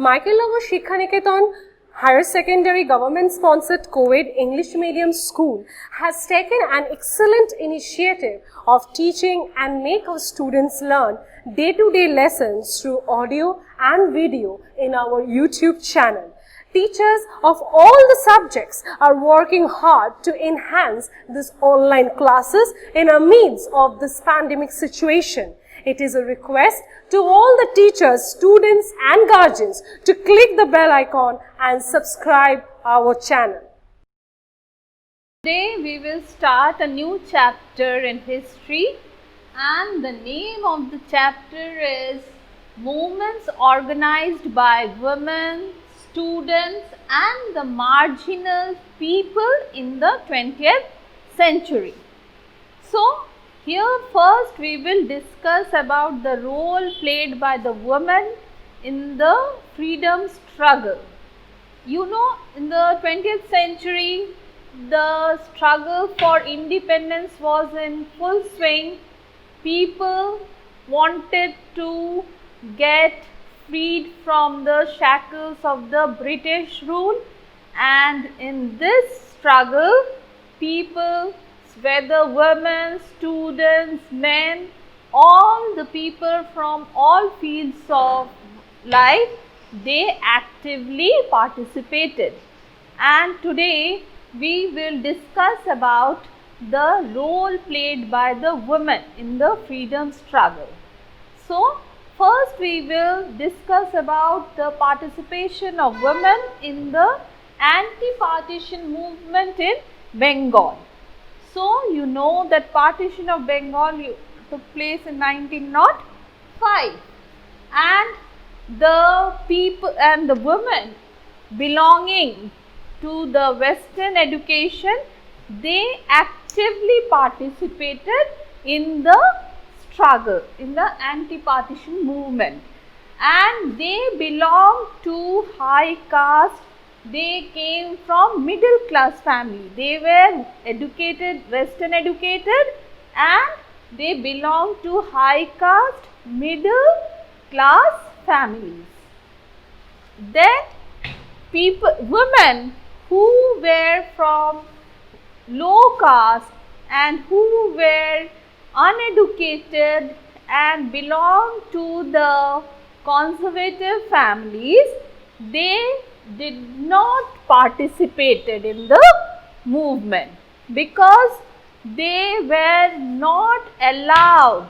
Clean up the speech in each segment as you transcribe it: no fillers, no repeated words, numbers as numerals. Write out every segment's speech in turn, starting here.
Michaelnagar Shikshaniketan Higher Secondary Government-sponsored co-ed English medium school has taken an excellent initiative of teaching and make our students learn day-to-day lessons through audio and video in our YouTube channel. Teachers of all the subjects are working hard to enhance these online classes in the midst of this pandemic situation. It is a request to all the teachers, students and guardians to click the bell icon and subscribe our channel. Today we will start a new chapter in history, and the name of the chapter is Movements Organized by Women, Students and the Marginal People in the 20th Century. So, here first we will discuss about the role played by the women in the freedom struggle. You know, in the 20th century, the struggle for independence was in full swing. People wanted to get freed from the shackles of the British rule, and in this struggle, people, whether women, students, men, all the people from all fields of life, they actively participated. And today we will discuss about the role played by the women in the freedom struggle. So, first we will discuss about the participation of women in the anti-partition movement in Bengal. So, you know that partition of Bengal took place in 1905, and the people and the women belonging to the Western education, they actively participated in the struggle, in the anti-partition movement, and they belonged to high caste. They came from middle class family. They were educated, Western educated, and they belonged to high caste, middle class families. Then women who were from low caste and who were uneducated and belonged to the conservative families, they did not participated in the movement because they were not allowed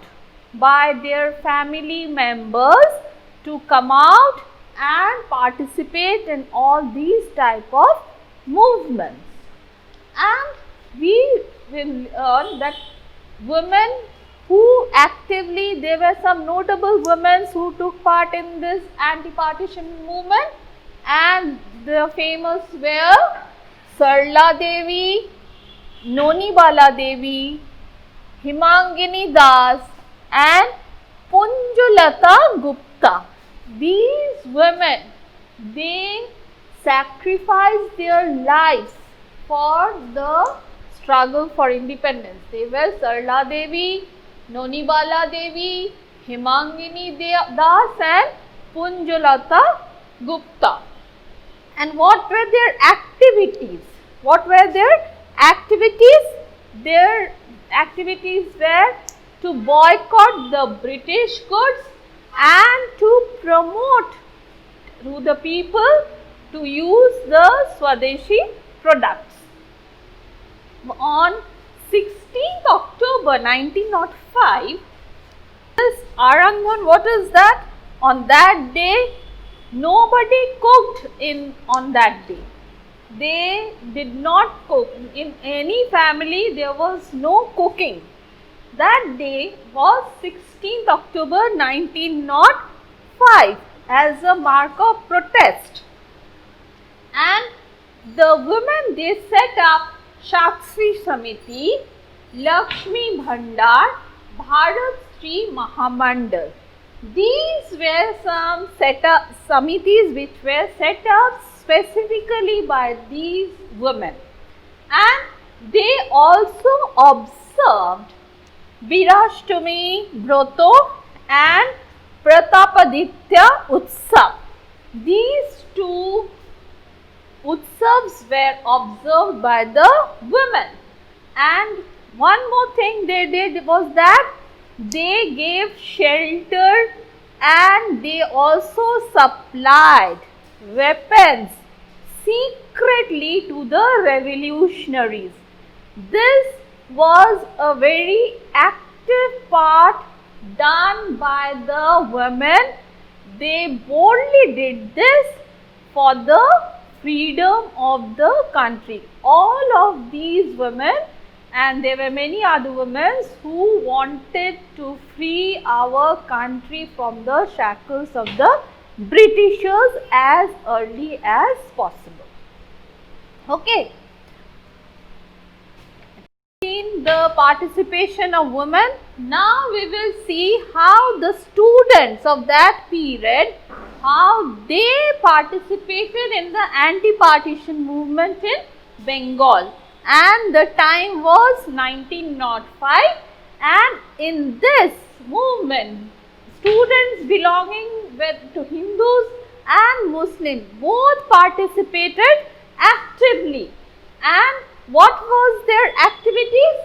by their family members to come out and participate in all these type of movements. And we will learn that women who actively, there were some notable women who took part in this anti-partition movement, and the famous were Sarla Devi, Nonibala Devi, Himangini Das and Punjulata Gupta. These women, they sacrificed their lives for the struggle for independence. They were Sarla Devi, Nonibala Devi, Himangini Das and Punjulata Gupta. And what were their activities? What were their activities? Their activities were to boycott the British goods and to promote to the people to use the Swadeshi products. On 16th October 1905, this Arangan, what is that? On that day, nobody cooked on that day. They did not cook. In any family, there was no cooking. That day was 16th October 1905 as a mark of protest. And the women, they set up Shakshi Samiti, Lakshmi Bhandar, Bharat Sri Mahamandal. These were some samitis which were set up specifically by these women, and they also observed Virashtami Broto and Pratapaditya Utsav. These were observed by the women. And one more thing they did was that they gave shelter and they also supplied weapons secretly to the revolutionaries. This was a very active part done by the women. They boldly did this for the freedom of the country. All of these women, and there were many other women who wanted to free our country from the shackles of the Britishers as early as possible. Okay. In the participation of women, now we will see how the students of that period, how they participated in the anti-partition movement in Bengal, and the time was 1905, and in this movement students belonging to Hindus and Muslims both participated actively. And what was their activities?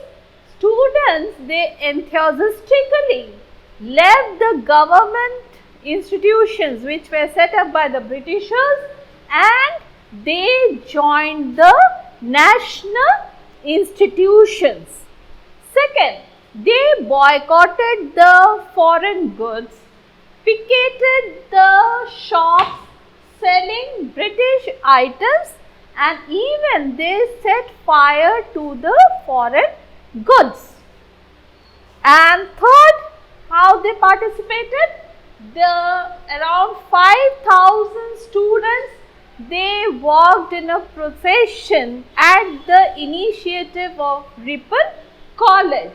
Students, they enthusiastically left the government institutions which were set up by the Britishers, and they joined the national institutions. Second, they boycotted the foreign goods, picketed the shops selling British items, and even they set fire to the foreign goods. And third, how they participated? Around 5,000 students, they walked in a procession at the initiative of Ripon College,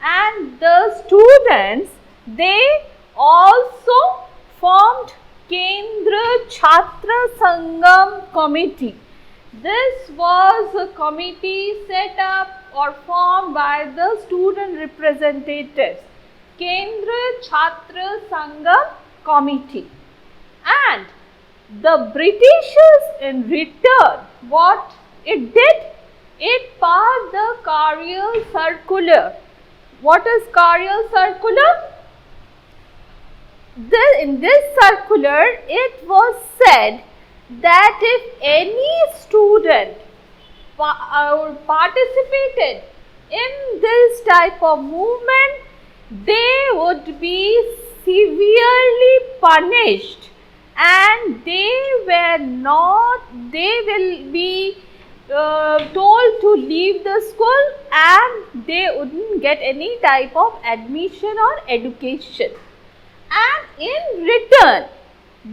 and the students, they also formed Kendra Chhatra Sangam Committee. This was a committee set up or formed by the student representatives, Kendra Chhatra Sangam Committee. And the Britishers in return, what it did? It passed the Carial Circular. What is Carial Circular? In this circular, it was said that if any student participated in this type of movement, they would be severely punished, and they will be told to leave the school, and they wouldn't get any type of admission or education. And in return,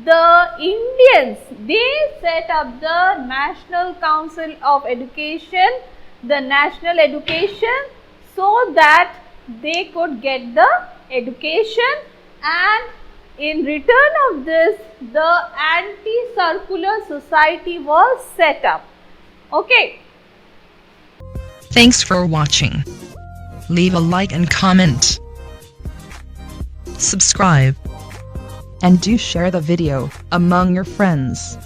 the Indians, they set up the National Council of Education, the national education, so that they could get the education, and in return of this, the Anti-Circular Society was set up. Okay. Thanks for watching. Leave a like and comment. Subscribe. And do share the video among your friends.